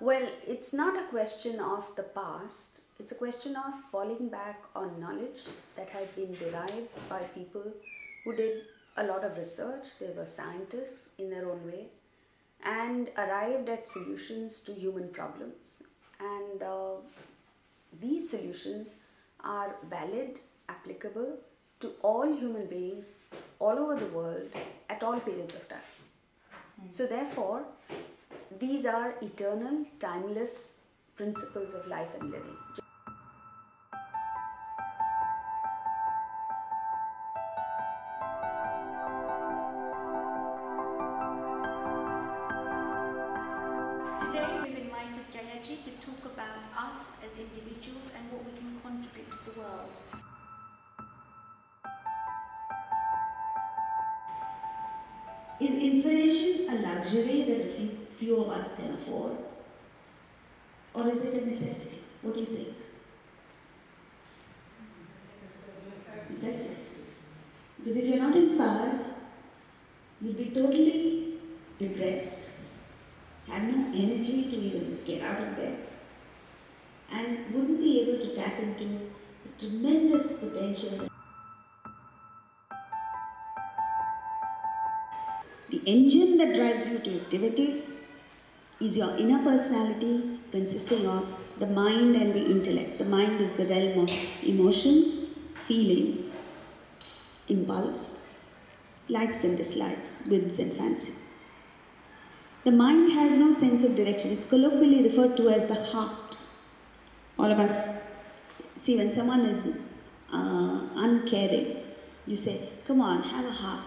Well, it's not a question of the past, it's a question of falling back on knowledge that had been derived by people who did a lot of research. They were scientists in their own way and arrived at solutions to human problems. And these solutions are valid, applicable to all human beings all over the world at all periods of time. So therefore, these are eternal, timeless principles of life and living. Today we've invited Jayaji to talk about us as individuals and what we can contribute to the world. Is inspiration a luxury that a few of us can afford? Or is it a necessity? What do you think? Necessity. Because if you're not inspired, you'll be totally depressed, have no energy to even get out of bed, and wouldn't be able to tap into the tremendous potential. The engine that drives you to activity is your inner personality, consisting of the mind and the intellect. The mind is the realm of emotions, feelings, impulse, likes and dislikes, whims and fancies. The mind has no sense of direction. It's colloquially referred to as the heart. All of us, see, when someone is uncaring, you say, come on, have a heart.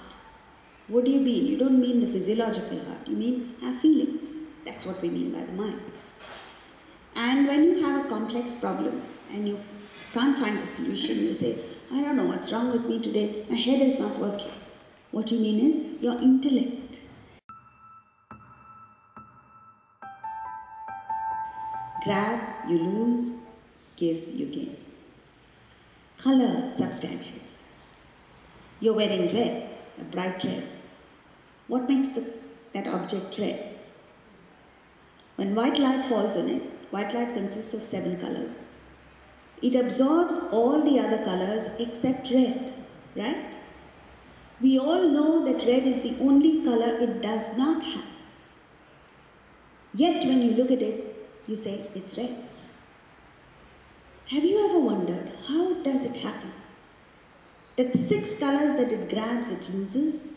What do you mean? You don't mean the physiological heart. You mean have feelings. That's what we mean by the mind. And when you have a complex problem and you can't find a solution, you say, I don't know what's wrong with me today. My head is not working. What you mean is your intellect. Grab, you lose. Give, you gain. Color substantiates. You're wearing red, a bright red. What makes that object red? When white light falls on it, white light consists of 7 colors. It absorbs all the other colors except red, right? We all know that red is the only color it does not have. Yet when you look at it, you say it's red. Have you ever wondered how does it happen that the 6 colors that it grabs, it loses,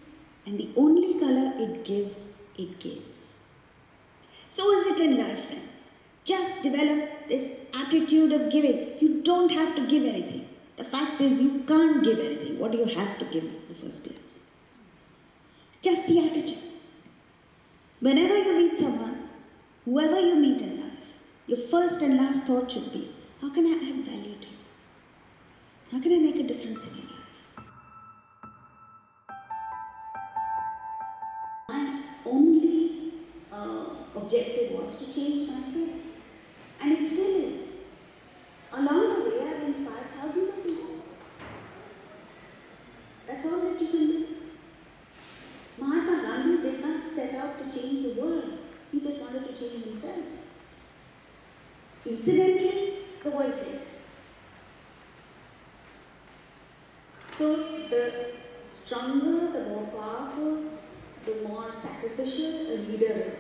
and the only color it gives, it gains? So is it in life, friends. Just develop this attitude of giving. You don't have to give anything. The fact is, you can't give anything. What do you have to give in the first place? Just the attitude. Whenever you meet someone, whoever you meet in life, your first and last thought should be, how can I add value to you? How can I make a difference in your life? My only objective was to change myself. And it still is. Along the way, I've inspired thousands of people. That's all that you can do. Mahatma Gandhi did not set out to change the world. He just wanted to change himself. Incidentally, the world changes. So the stronger, the more powerful, the more sacrificial a leader is.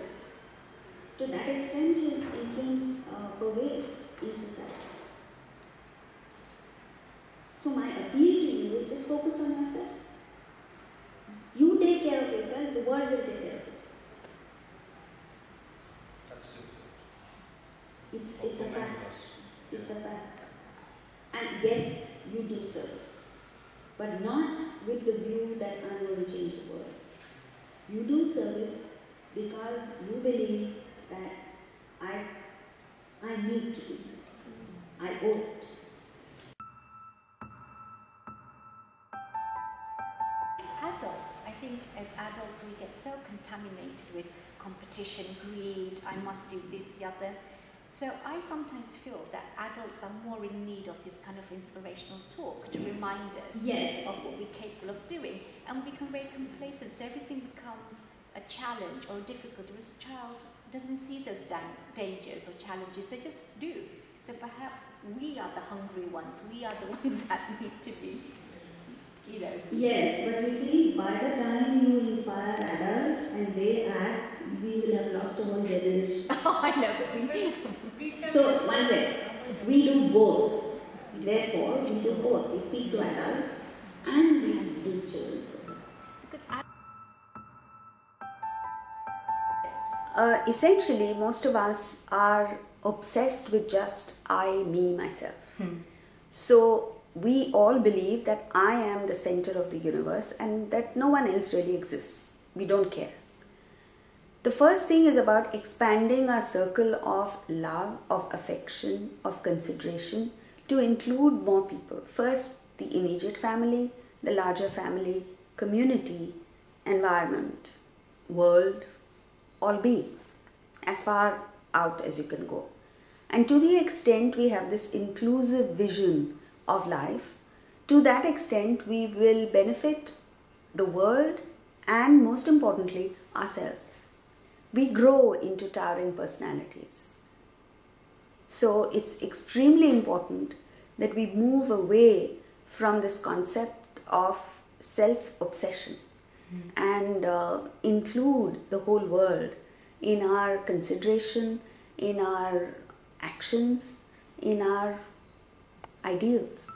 To that extent, his influence pervades in society. So my appeal to you is just focus on yourself. You take care of yourself, the world will take care of itself. That's difficult. It's a fact. It's a fact. And yes, you do service, but not with the view that I'm going to change the world. You do service because you believe that I need to do service. I owe it. Adults, I think as adults we get so contaminated with competition, greed, I must do this, the other. So I sometimes feel that adults are more in need of this kind of inspirational talk to remind us of what we're capable of doing, and we become very complacent, so everything becomes a challenge or a difficulty, whereas a child doesn't see those dangers or challenges, they just do. So perhaps we are the hungry ones, we are the ones that need to be, you know. Yes, but you see, by the time you inspire adults and they act, we will have lost a whole generation. I know, but we So, one second, we do both. Therefore, we do both. We speak to adults and we do children's programs. because Essentially, most of us are obsessed with just I, me, myself. So we all believe that I am the center of the universe and that no one else really exists. We don't care. The first thing is about expanding our circle of love, of affection, of consideration to include more people. First, the immediate family, the larger family, community, environment, world, all beings, as far out as you can go. And to the extent we have this inclusive vision of life, to that extent we will benefit the world and, most importantly, ourselves. We grow into towering personalities. So it's extremely important that we move away from this concept of self-obsession and include the whole world in our consideration, in our actions, in our ideals.